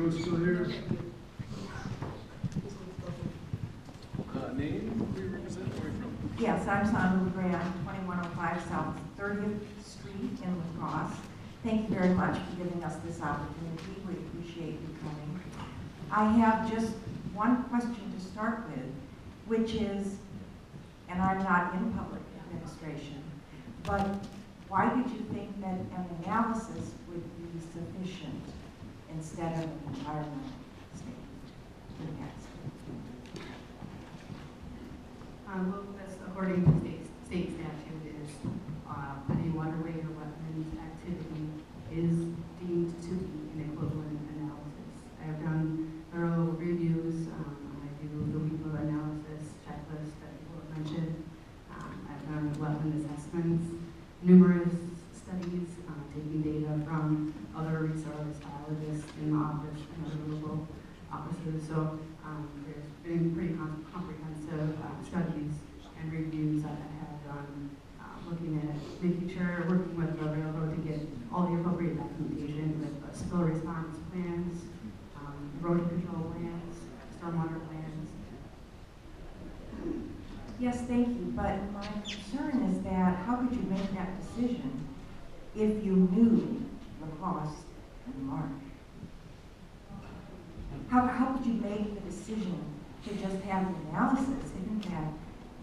Joe still here? Name, who you represent, where are you from? Yes, I'm Sandra Gray, I'm 2105 South 30th Street in La Crosse. Thank you very much for giving us this opportunity. We appreciate you coming. I have just one question to start with, which is, and I'm not in public administration, but why did you think that an analysis would be sufficient instead of an environmental statement? Well, that's according to state statute is any waterway or wetlands activity is deemed to be an equivalent analysis. I've done thorough reviews. I do the WIPA analysis checklist that people have mentioned. I've done wetland assessments, numerous studies, taking data from other resource biologists in the office and other local offices. So there's been pretty comprehensive studies and reviews that I have done, looking at making sure, working with the railroad to get all the appropriate documentation with spill response plans, erosion control plans, stormwater plans. Yes, thank you, but my concern is that how could you make that decision if you knew the cost and Marsh? How could you make the decision to just have the analysis if in fact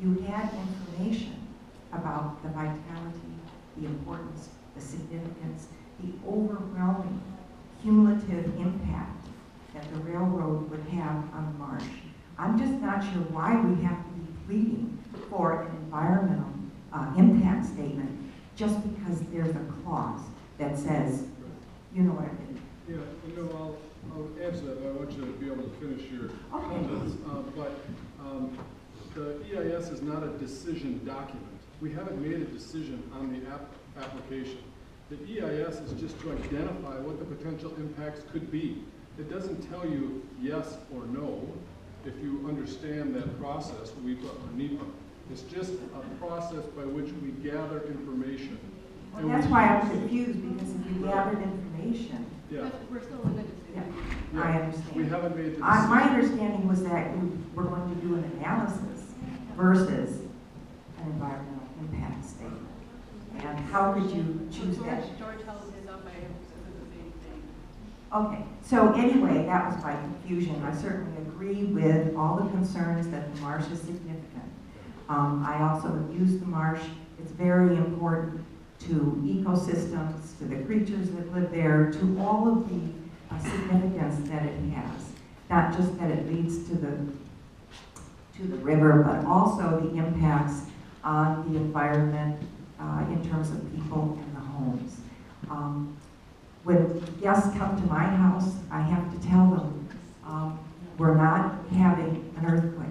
you had information about the vitality, the importance, the significance, the overwhelming cumulative impact that the railroad would have on the Marsh? I'm just not sure why we have to be pleading for an environmental impact statement just because there's a clause that says, you know what I mean. Yeah, I'll answer that, but I want you to be able to finish your comments. The EIS is not a decision document. We haven't made a decision on the application. The EIS is just to identify what the potential impacts could be. It doesn't tell you yes or no if you understand that process, WIPA or NEPA. It's just a process by which we gather information. Well, that's why I'm confused, because if you gathered information, yeah. We're still in the decision. yeah, I understand. We haven't made the decision. My understanding was that you were going to do an analysis versus an environmental impact statement. And how could you choose that? George held his up, I said the same thing. Okay, so anyway, that was my confusion. I certainly agree with all the concerns that the marsh is significant. I also have used the marsh. It's very important to ecosystems, to the creatures that live there, to all of the significance that it has. Not just that it leads to the river, but also the impacts on the environment in terms of people and the homes. When guests come to my house, I have to tell them we're not having an earthquake.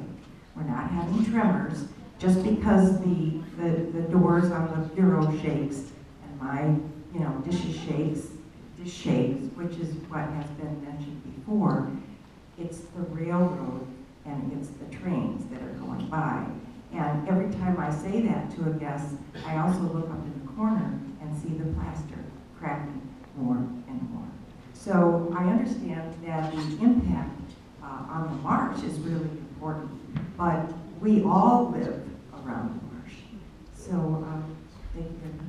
We're not having tremors just because the doors on the bureau shakes and my dish shakes, which is what has been mentioned before. It's the railroad and it's the trains that are going by. And every time I say that to a guest, I also look up in the corner and see the plaster cracking more and more. So I understand that the impact on the marsh is really important, but we all live around the marsh. So thank you very much.